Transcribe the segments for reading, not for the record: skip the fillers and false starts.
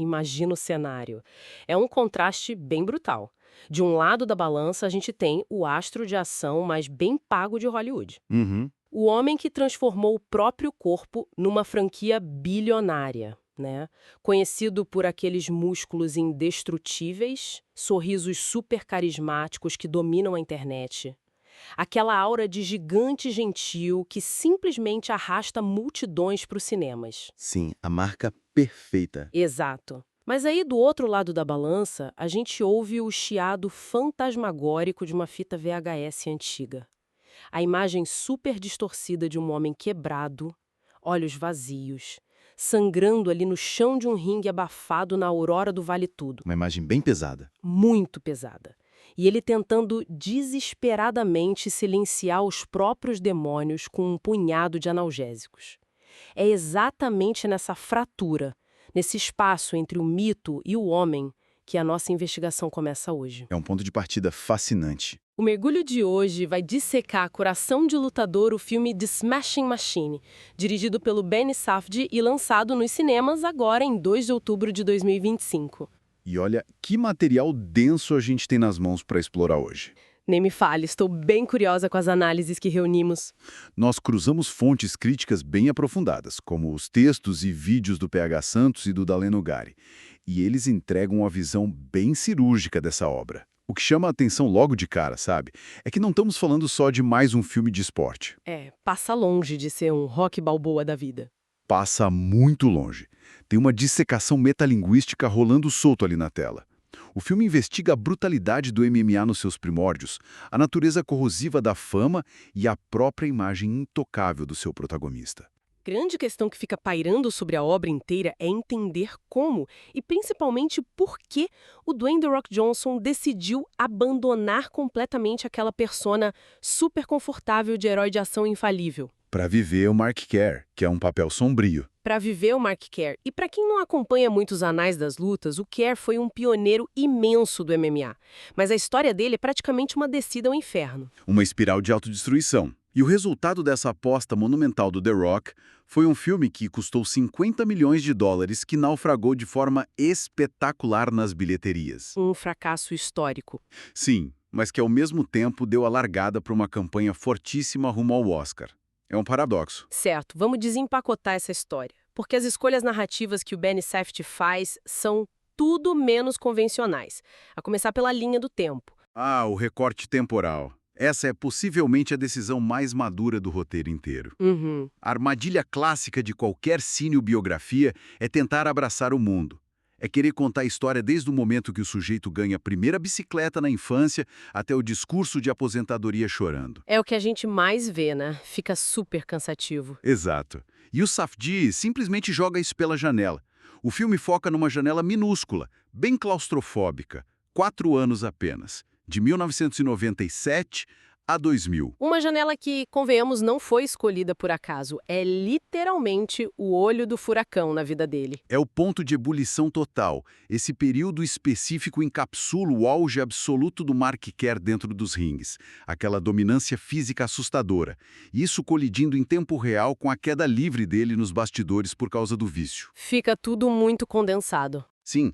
imagina o cenário. É um contraste bem brutal. De um lado da balança, a gente tem o astro de ação mais bem pago de Hollywood. Uhum. O homem que transformou o próprio corpo numa franquia bilionária, né? Conhecido por aqueles músculos indestrutíveis, sorrisos super carismáticos que dominam a internet. Aquela aura de gigante gentil que simplesmente arrasta multidões para os cinemas. Sim, a marca perfeita. Exato. Mas aí, do outro lado da balança, a gente ouve o chiado fantasmagórico de uma fita VHS antiga. A imagem super distorcida de um homem quebrado, olhos vazios, sangrando ali no chão de um ringue abafado na aurora do Vale Tudo. Uma imagem bem pesada. Muito pesada. E ele tentando desesperadamente silenciar os próprios demônios com um punhado de analgésicos. É exatamente nessa fratura, nesse espaço entre o mito e o homem, que a nossa investigação começa hoje. É um ponto de partida fascinante. O mergulho de hoje vai dissecar Coração de Lutador, o filme The Smashing Machine, dirigido pelo Ben Safdie e lançado nos cinemas agora em 2 de outubro de 2025. E olha que material denso a gente tem nas mãos para explorar hoje. Nem me fale, estou bem curiosa com as análises que reunimos. Nós cruzamos fontes críticas bem aprofundadas, como os textos e vídeos do PH Santos e do Daleno Gari, e eles entregam uma visão bem cirúrgica dessa obra. O que chama a atenção logo de cara, sabe, é que não estamos falando só de mais um filme de esporte. Passa longe de ser um Rocky Balboa da vida. Passa muito longe. Tem uma dissecação metalinguística rolando solto ali na tela. O filme investiga a brutalidade do MMA nos seus primórdios, a natureza corrosiva da fama e a própria imagem intocável do seu protagonista. Grande questão que fica pairando sobre a obra inteira é entender como, e principalmente por que, o Dwayne The Rock Johnson decidiu abandonar completamente aquela persona super confortável de herói de ação infalível. Para viver o Mark Kerr, que é um papel sombrio. Para viver o Mark Kerr. E para quem não acompanha muitos anais das lutas, o Kerr foi um pioneiro imenso do MMA. Mas a história dele é praticamente uma descida ao inferno. Uma espiral de autodestruição. E o resultado dessa aposta monumental do The Rock foi um filme que custou 50 milhões de dólares, que naufragou de forma espetacular nas bilheterias. Um fracasso histórico. Sim, mas que ao mesmo tempo deu a largada para uma campanha fortíssima rumo ao Oscar. É um paradoxo. Certo, vamos desempacotar essa história. Porque as escolhas narrativas que o Ben Safdie faz são tudo menos convencionais. A começar pela linha do tempo. O recorte temporal. Essa é possivelmente a decisão mais madura do roteiro inteiro. A armadilha clássica de qualquer cinebiografia é tentar abraçar o mundo. É querer contar a história desde o momento que o sujeito ganha a primeira bicicleta na infância até o discurso de aposentadoria chorando. É o que a gente mais vê, né? Fica super cansativo. Exato. E o Safdie simplesmente joga isso pela janela. O filme foca numa janela minúscula, bem claustrofóbica, 4 anos apenas, de 1997 a 2000. Uma janela que, convenhamos, não foi escolhida por acaso. É literalmente o olho do furacão na vida dele. É o ponto de ebulição total. Esse período específico encapsula o auge absoluto do Mark Kerr dentro dos ringues. Aquela dominância física assustadora. Isso colidindo em tempo real com a queda livre dele nos bastidores por causa do vício. Fica tudo muito condensado. Sim.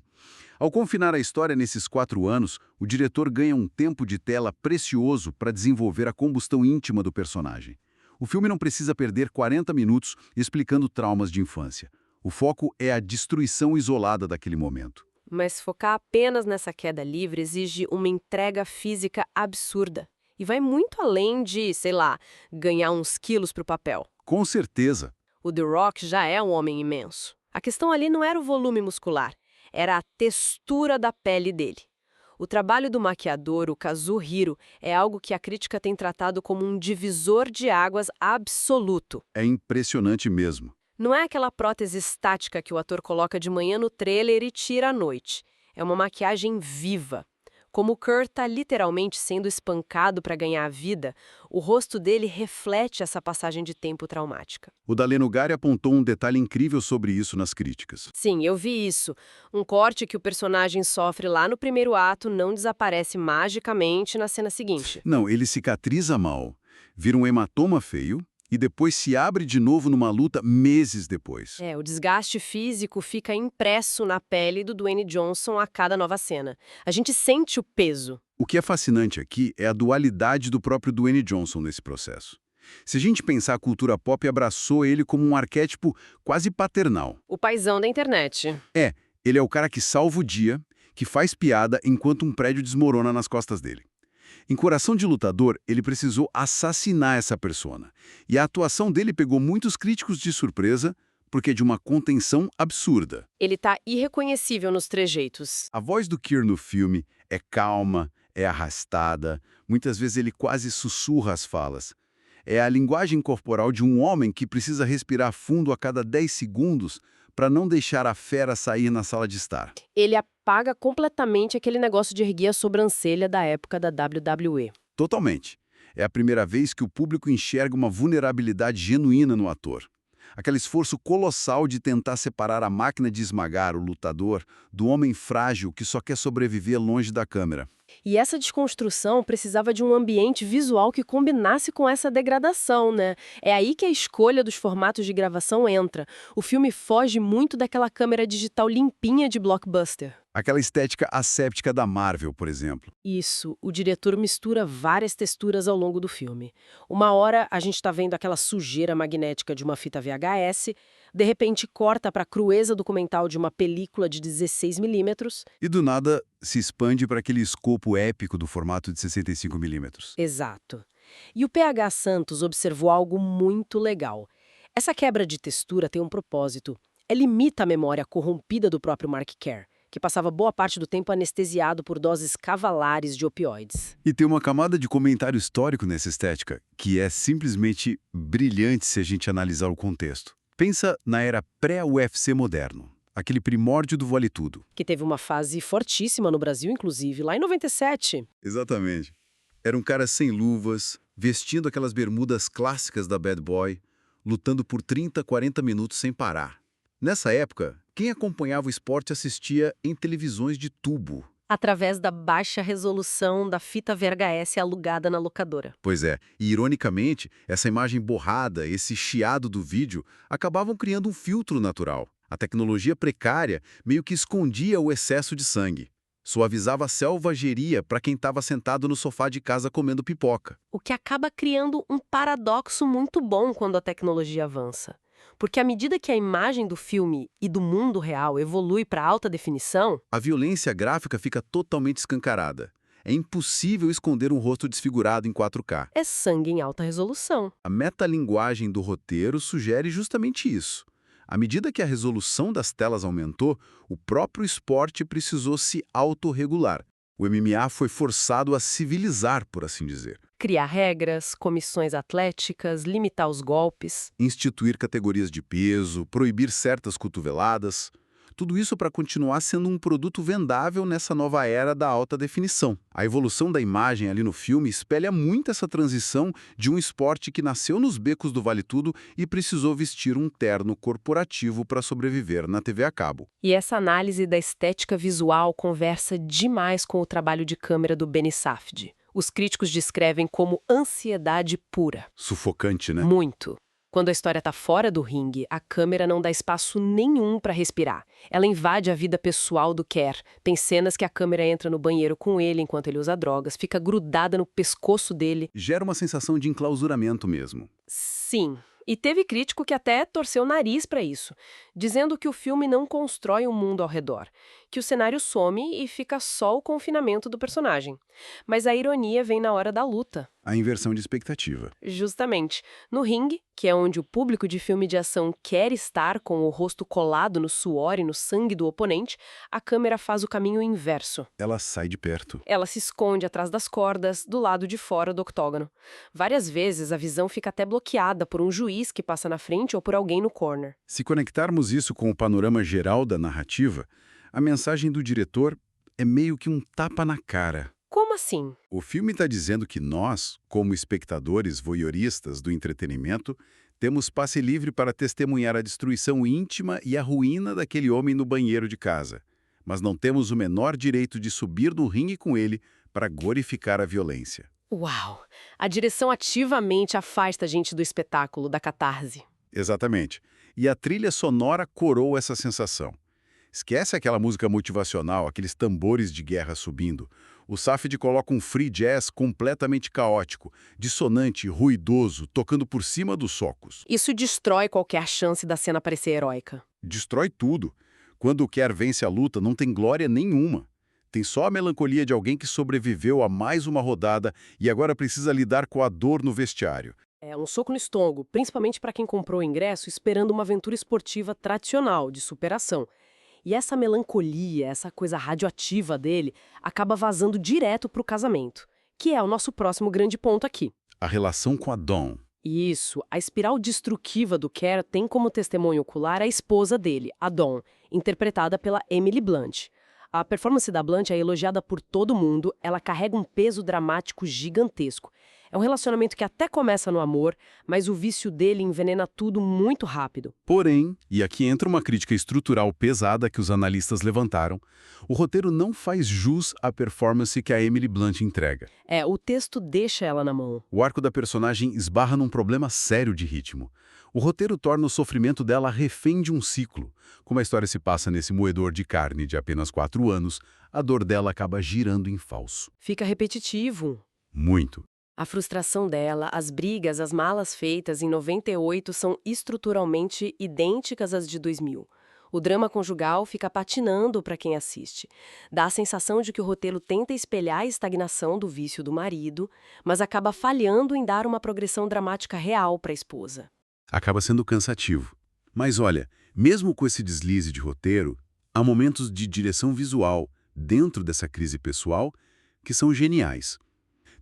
Ao confinar a história nesses 4 anos, o diretor ganha um tempo de tela precioso para desenvolver a combustão íntima do personagem. O filme não precisa perder 40 minutos explicando traumas de infância. O foco é a destruição isolada daquele momento. Mas focar apenas nessa queda livre exige uma entrega física absurda. E vai muito além de, sei lá, ganhar uns quilos para o papel. Com certeza. O The Rock já é um homem imenso. A questão ali não era o volume muscular. Era a textura da pele dele. O trabalho do maquiador, o Kazuhiro, é algo que a crítica tem tratado como um divisor de águas absoluto. É impressionante mesmo. Não é aquela prótese estática que o ator coloca de manhã no trailer e tira à noite. É uma maquiagem viva. Como o Kerr está literalmente sendo espancado para ganhar a vida, o rosto dele reflete essa passagem de tempo traumática. O Daleno Gari apontou um detalhe incrível sobre isso nas críticas. Sim, eu vi isso. Um corte que o personagem sofre lá no primeiro ato não desaparece magicamente na cena seguinte. Não, ele cicatriza mal, vira um hematoma feio e depois se abre de novo numa luta meses depois. O desgaste físico fica impresso na pele do Dwayne Johnson a cada nova cena. A gente sente o peso. O que é fascinante aqui é a dualidade do próprio Dwayne Johnson nesse processo. Se a gente pensar, a cultura pop abraçou ele como um arquétipo quase paternal. O paizão da internet. Ele é o cara que salva o dia, que faz piada enquanto um prédio desmorona nas costas dele. Em Coração de Lutador, ele precisou assassinar essa persona. E a atuação dele pegou muitos críticos de surpresa, porque é de uma contenção absurda. Ele tá irreconhecível nos trejeitos. A voz do Keir no filme é calma, é arrastada, muitas vezes ele quase sussurra as falas. É a linguagem corporal de um homem que precisa respirar fundo a cada 10 segundos para não deixar a fera sair na sala de estar. Ele apaga completamente aquele negócio de erguer a sobrancelha da época da WWE. Totalmente. É a primeira vez que o público enxerga uma vulnerabilidade genuína no ator. Aquele esforço colossal de tentar separar a máquina de esmagar o lutador do homem frágil que só quer sobreviver longe da câmera. E essa desconstrução precisava de um ambiente visual que combinasse com essa degradação, né? É aí que a escolha dos formatos de gravação entra. O filme foge muito daquela câmera digital limpinha de blockbuster. Aquela estética asséptica da Marvel, por exemplo. Isso, o diretor mistura várias texturas ao longo do filme. Uma hora a gente está vendo aquela sujeira magnética de uma fita VHS, de repente corta para a crueza documental de uma película de 16mm. E do nada se expande para aquele escopo épico do formato de 65mm. Exato. E o PH Santos observou algo muito legal. Essa quebra de textura tem um propósito. Ela imita a memória corrompida do próprio Mark Kerr, que passava boa parte do tempo anestesiado por doses cavalares de opioides. E tem uma camada de comentário histórico nessa estética, que é simplesmente brilhante se a gente analisar o contexto. Pensa na era pré-UFC moderno, aquele primórdio do Vale Tudo. Que teve uma fase fortíssima no Brasil, inclusive, lá em 97. Exatamente. Era um cara sem luvas, vestindo aquelas bermudas clássicas da Bad Boy, lutando por 30, 40 minutos sem parar. Nessa época, quem acompanhava o esporte assistia em televisões de tubo. Através da baixa resolução da fita VHS alugada na locadora. Pois é, e ironicamente, essa imagem borrada, esse chiado do vídeo, acabavam criando um filtro natural. A tecnologia precária meio que escondia o excesso de sangue. Suavizava a selvageria para quem estava sentado no sofá de casa comendo pipoca. O que acaba criando um paradoxo muito bom quando a tecnologia avança. Porque à medida que a imagem do filme e do mundo real evolui para alta definição, a violência gráfica fica totalmente escancarada. É impossível esconder um rosto desfigurado em 4K. É sangue em alta resolução. A metalinguagem do roteiro sugere justamente isso. À medida que a resolução das telas aumentou, o próprio esporte precisou se autorregular. O MMA foi forçado a civilizar, por assim dizer. Criar regras, comissões atléticas, limitar os golpes. Instituir categorias de peso, proibir certas cotoveladas. Tudo isso para continuar sendo um produto vendável nessa nova era da alta definição. A evolução da imagem ali no filme espelha muito essa transição de um esporte que nasceu nos becos do Vale Tudo e precisou vestir um terno corporativo para sobreviver na TV a cabo. E essa análise da estética visual conversa demais com o trabalho de câmera do Benny Safdie. Os críticos descrevem como ansiedade pura. Sufocante, né? Muito. Quando a história está fora do ringue, a câmera não dá espaço nenhum para respirar. Ela invade a vida pessoal do Kerr. Tem cenas que a câmera entra no banheiro com ele enquanto ele usa drogas, fica grudada no pescoço dele. Gera uma sensação de enclausuramento mesmo. Sim. E teve crítico que até torceu o nariz para isso, dizendo que o filme não constrói um mundo ao redor, que o cenário some e fica só o confinamento do personagem. Mas a ironia vem na hora da luta. A inversão de expectativa. Justamente. No ringue, que é onde o público de filme de ação quer estar com o rosto colado no suor e no sangue do oponente, a câmera faz o caminho inverso. Ela sai de perto. Ela se esconde atrás das cordas, do lado de fora do octógono. Várias vezes a visão fica até bloqueada por um juiz que passa na frente ou por alguém no corner. Se conectarmos isso com o panorama geral da narrativa, a mensagem do diretor é meio que um tapa na cara. Como assim? O filme está dizendo que nós, como espectadores voyeuristas do entretenimento, temos passe livre para testemunhar a destruição íntima e a ruína daquele homem no banheiro de casa. Mas não temos o menor direito de subir no ringue com ele para glorificar a violência. Uau! A direção ativamente afasta a gente do espetáculo, da catarse. Exatamente. E a trilha sonora coroa essa sensação. Esquece aquela música motivacional, aqueles tambores de guerra subindo. O Safdie coloca um free jazz completamente caótico, dissonante, ruidoso, tocando por cima dos socos. Isso destrói qualquer chance da cena parecer heróica. Destrói tudo. Quando o Kerr vence a luta, não tem glória nenhuma. Tem só a melancolia de alguém que sobreviveu a mais uma rodada e agora precisa lidar com a dor no vestiário. É um soco no estômago, principalmente para quem comprou o ingresso esperando uma aventura esportiva tradicional, de superação. E essa melancolia, essa coisa radioativa dele, acaba vazando direto para o casamento, que é o nosso próximo grande ponto aqui. A relação com a Dawn. Isso, a espiral destrutiva do Kerr tem como testemunho ocular a esposa dele, a Dawn, interpretada pela Emily Blunt. A performance da Blunt é elogiada por todo mundo, ela carrega um peso dramático gigantesco. É um relacionamento que até começa no amor, mas o vício dele envenena tudo muito rápido. Porém, e aqui entra uma crítica estrutural pesada que os analistas levantaram, o roteiro não faz jus à performance que a Emily Blunt entrega. O texto deixa ela na mão. O arco da personagem esbarra num problema sério de ritmo. O roteiro torna o sofrimento dela refém de um ciclo. Como a história se passa nesse moedor de carne de apenas 4 anos, a dor dela acaba girando em falso. Fica repetitivo. Muito. A frustração dela, as brigas, as malas feitas em 98 são estruturalmente idênticas às de 2000. O drama conjugal fica patinando para quem assiste. Dá a sensação de que o roteiro tenta espelhar a estagnação do vício do marido, mas acaba falhando em dar uma progressão dramática real para a esposa. Acaba sendo cansativo. Mas olha, mesmo com esse deslize de roteiro, há momentos de direção visual dentro dessa crise pessoal que são geniais.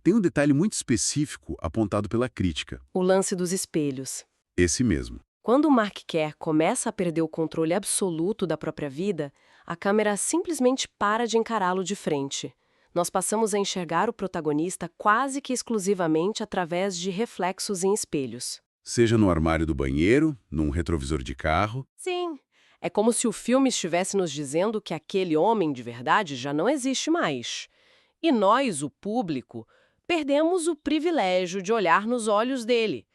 Tem um detalhe muito específico apontado pela crítica. O lance dos espelhos. Esse mesmo. Quando Mark Kerr começa a perder o controle absoluto da própria vida, a câmera simplesmente para de encará-lo de frente. Nós passamos a enxergar o protagonista quase que exclusivamente através de reflexos em espelhos. Seja no armário do banheiro, num retrovisor de carro. Sim, é como se o filme estivesse nos dizendo que aquele homem de verdade já não existe mais. E nós, o público, perdemos o privilégio de olhar nos olhos dele.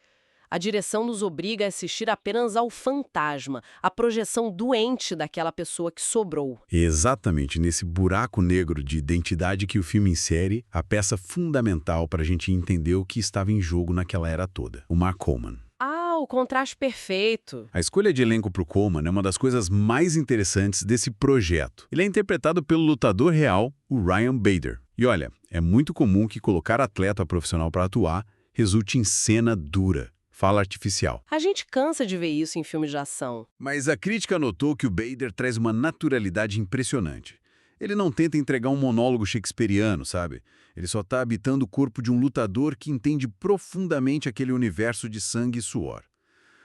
A direção nos obriga a assistir apenas ao fantasma, a projeção doente daquela pessoa que sobrou. Exatamente nesse buraco negro de identidade que o filme insere, a peça fundamental para a gente entender o que estava em jogo naquela era toda, o Mark Coleman. O contraste perfeito. A escolha de elenco para o Coleman é uma das coisas mais interessantes desse projeto. Ele é interpretado pelo lutador real, o Ryan Bader. E olha, é muito comum que colocar atleta profissional para atuar resulte em cena dura, fala artificial. A gente cansa de ver isso em filmes de ação. Mas a crítica notou que o Bader traz uma naturalidade impressionante. Ele não tenta entregar um monólogo shakespeariano, sabe? Ele só está habitando o corpo de um lutador que entende profundamente aquele universo de sangue e suor.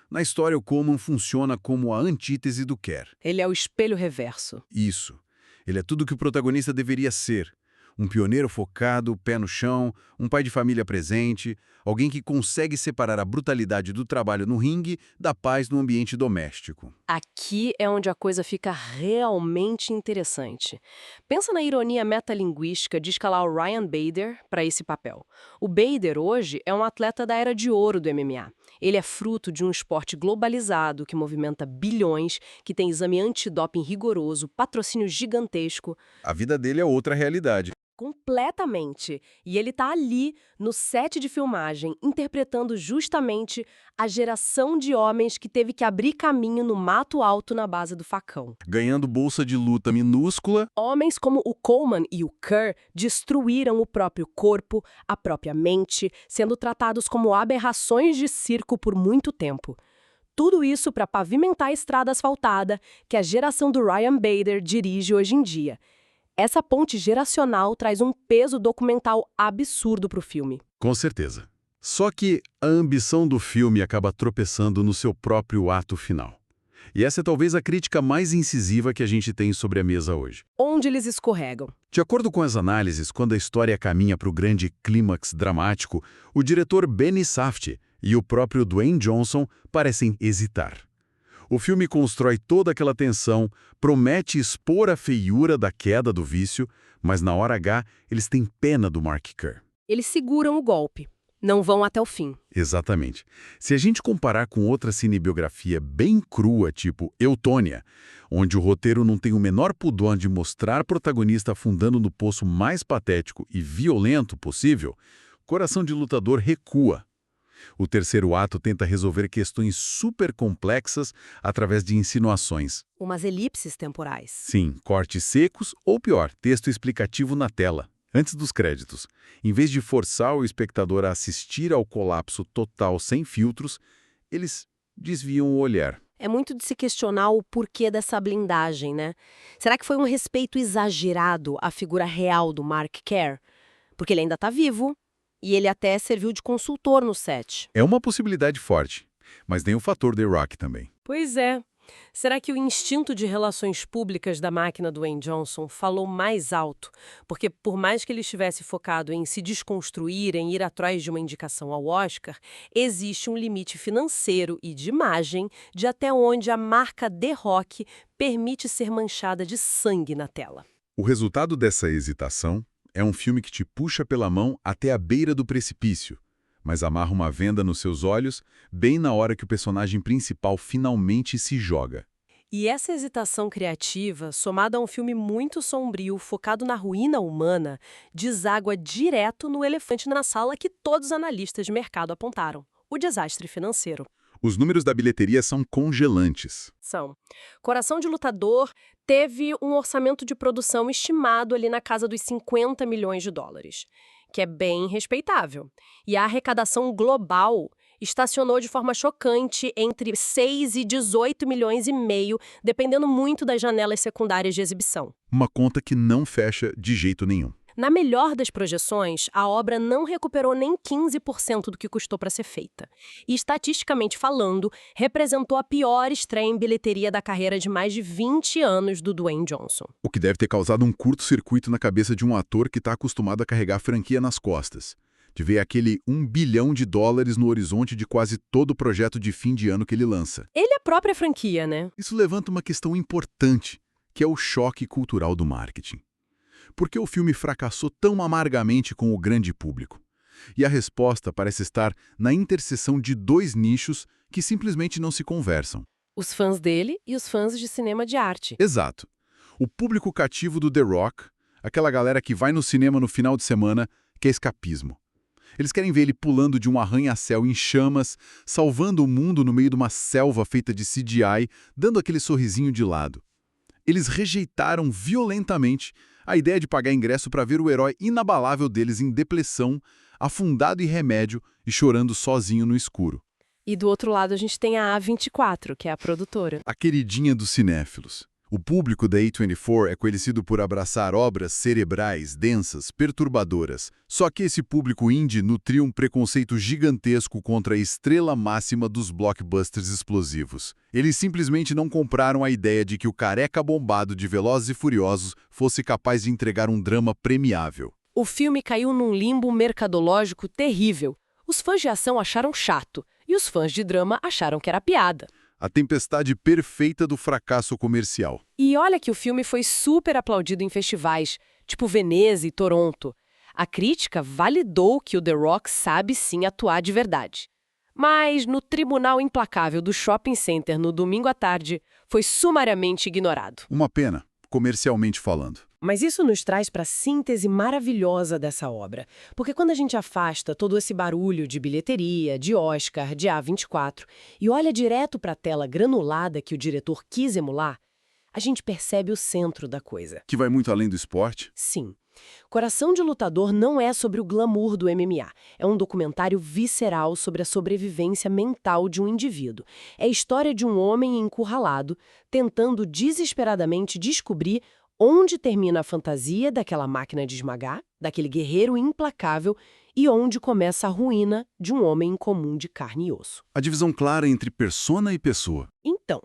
Na história, o Coleman funciona como a antítese do Kerr. Ele é o espelho reverso. Isso. Ele é tudo o que o protagonista deveria ser. Um pioneiro focado, pé no chão, um pai de família presente, alguém que consegue separar a brutalidade do trabalho no ringue da paz no ambiente doméstico. Aqui é onde a coisa fica realmente interessante. Pensa na ironia metalinguística de escalar o Ryan Bader para esse papel. O Bader hoje é um atleta da era de ouro do MMA. Ele é fruto de um esporte globalizado que movimenta bilhões, que tem exame antidoping rigoroso, patrocínio gigantesco. A vida dele é outra realidade. Completamente. E ele tá ali, no set de filmagem, interpretando justamente a geração de homens que teve que abrir caminho no mato alto na base do facão. Ganhando bolsa de luta minúscula. Homens como o Coleman e o Kerr destruíram o próprio corpo, a própria mente, sendo tratados como aberrações de circo por muito tempo. Tudo isso para pavimentar a estrada asfaltada que a geração do Ryan Bader dirige hoje em dia. Essa ponte geracional traz um peso documental absurdo para o filme. Com certeza. Só que a ambição do filme acaba tropeçando no seu próprio ato final. E essa é talvez a crítica mais incisiva que a gente tem sobre a mesa hoje. Onde eles escorregam? De acordo com as análises, quando a história caminha para o grande clímax dramático, o diretor Benny Safdie e o próprio Dwayne Johnson parecem hesitar. O filme constrói toda aquela tensão, promete expor a feiura da queda do vício, mas na hora H eles têm pena do Mark Kerr. Eles seguram o golpe, não vão até o fim. Exatamente. Se a gente comparar com outra cinebiografia bem crua, tipo Eutônia, onde o roteiro não tem o menor pudor de mostrar protagonista afundando no poço mais patético e violento possível, Coração de Lutador recua. O terceiro ato tenta resolver questões super complexas através de insinuações. Umas elipses temporais. Sim, cortes secos ou, pior, texto explicativo na tela, antes dos créditos. Em vez de forçar o espectador a assistir ao colapso total sem filtros, eles desviam o olhar. É muito de se questionar o porquê dessa blindagem, né? Será que foi um respeito exagerado à figura real do Mark Kerr? Porque ele ainda está vivo. E ele até serviu de consultor no set. É uma possibilidade forte, mas tem o fator The Rock também. Pois é. Será que o instinto de relações públicas da máquina do Dwayne Johnson falou mais alto? Porque por mais que ele estivesse focado em se desconstruir, em ir atrás de uma indicação ao Oscar, existe um limite financeiro e de imagem de até onde a marca The Rock permite ser manchada de sangue na tela. O resultado dessa hesitação é um filme que te puxa pela mão até a beira do precipício, mas amarra uma venda nos seus olhos bem na hora que o personagem principal finalmente se joga. E essa hesitação criativa, somada a um filme muito sombrio, focado na ruína humana, deságua direto no elefante na sala que todos os analistas de mercado apontaram: o desastre financeiro. Os números da bilheteria são congelantes. São. Coração de Lutador teve um orçamento de produção estimado ali na casa dos 50 milhões de dólares, que é bem respeitável. E a arrecadação global estacionou de forma chocante entre 6 e 18 milhões e meio, dependendo muito das janelas secundárias de exibição. Uma conta que não fecha de jeito nenhum. Na melhor das projeções, a obra não recuperou nem 15% do que custou para ser feita. E, estatisticamente falando, representou a pior estreia em bilheteria da carreira de mais de 20 anos do Dwayne Johnson. O que deve ter causado um curto-circuito na cabeça de um ator que está acostumado a carregar a franquia nas costas. De ver aquele $1 bilhão no horizonte de quase todo o projeto de fim de ano que ele lança. Ele é a própria franquia, né? Isso levanta uma questão importante, que é o choque cultural do marketing. Por que o filme fracassou tão amargamente com o grande público? E a resposta parece estar na interseção de dois nichos que simplesmente não se conversam. Os fãs dele e os fãs de cinema de arte. Exato. O público cativo do The Rock, aquela galera que vai no cinema no final de semana, quer escapismo. Eles querem ver ele pulando de um arranha-céu em chamas, salvando o mundo no meio de uma selva feita de CGI, dando aquele sorrisinho de lado. Eles rejeitaram violentamente a ideia de pagar ingresso para ver o herói inabalável deles em depressão, afundado em remédio e chorando sozinho no escuro. E do outro lado a gente tem a A24, que é a produtora. A queridinha dos cinéfilos. O público da A24 é conhecido por abraçar obras cerebrais, densas, perturbadoras. Só que esse público indie nutriu um preconceito gigantesco contra a estrela máxima dos blockbusters explosivos. Eles simplesmente não compraram a ideia de que o careca bombado de Velozes e Furiosos fosse capaz de entregar um drama premiável. O filme caiu num limbo mercadológico terrível. Os fãs de ação acharam chato e os fãs de drama acharam que era piada. A tempestade perfeita do fracasso comercial. E olha que o filme foi super aplaudido em festivais, tipo Veneza e Toronto. A crítica validou que o The Rock sabe sim atuar de verdade. Mas no tribunal implacável do shopping center no domingo à tarde, foi sumariamente ignorado. Uma pena, comercialmente falando. Mas isso nos traz para a síntese maravilhosa dessa obra. Porque quando a gente afasta todo esse barulho de bilheteria, de Oscar, de A24 e olha direto para a tela granulada que o diretor quis emular, a gente percebe o centro da coisa. Que vai muito além do esporte? Sim. Coração de Lutador não é sobre o glamour do MMA. É um documentário visceral sobre a sobrevivência mental de um indivíduo. É a história de um homem encurralado, tentando desesperadamente descobrir onde termina a fantasia daquela máquina de esmagar, daquele guerreiro implacável, e onde começa a ruína de um homem comum de carne e osso. A divisão clara entre persona e pessoa. Então,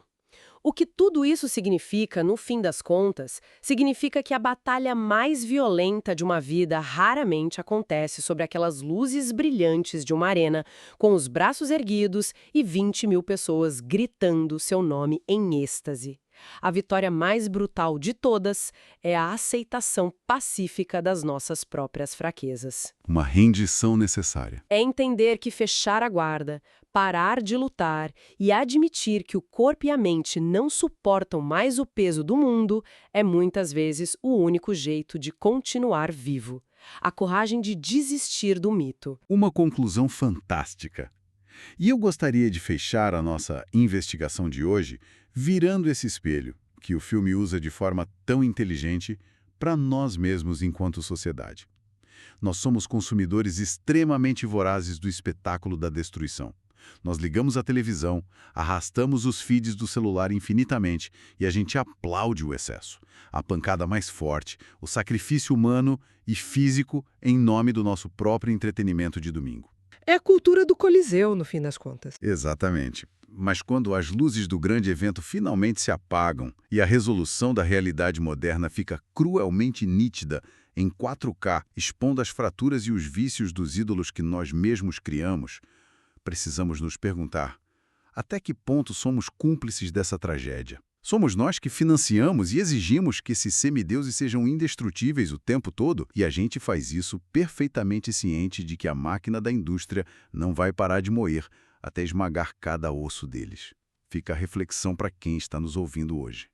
o que tudo isso significa, no fim das contas, significa que a batalha mais violenta de uma vida raramente acontece sobre aquelas luzes brilhantes de uma arena, com os braços erguidos e 20 mil pessoas gritando seu nome em êxtase. A vitória mais brutal de todas é a aceitação pacífica das nossas próprias fraquezas. Uma rendição necessária. É entender que fechar a guarda, parar de lutar e admitir que o corpo e a mente não suportam mais o peso do mundo é muitas vezes o único jeito de continuar vivo. A coragem de desistir do mito. Uma conclusão fantástica. E eu gostaria de fechar a nossa investigação de hoje virando esse espelho, que o filme usa de forma tão inteligente para nós mesmos enquanto sociedade. Nós somos consumidores extremamente vorazes do espetáculo da destruição. Nós ligamos a televisão, arrastamos os feeds do celular infinitamente e a gente aplaude o excesso, a pancada mais forte, o sacrifício humano e físico em nome do nosso próprio entretenimento de domingo. É a cultura do Coliseu, no fim das contas. Exatamente. Mas quando as luzes do grande evento finalmente se apagam e a resolução da realidade moderna fica cruelmente nítida em 4K, expondo as fraturas e os vícios dos ídolos que nós mesmos criamos, precisamos nos perguntar: até que ponto somos cúmplices dessa tragédia? Somos nós que financiamos e exigimos que esses semideuses sejam indestrutíveis o tempo todo, e a gente faz isso perfeitamente ciente de que a máquina da indústria não vai parar de moer até esmagar cada osso deles. Fica a reflexão para quem está nos ouvindo hoje.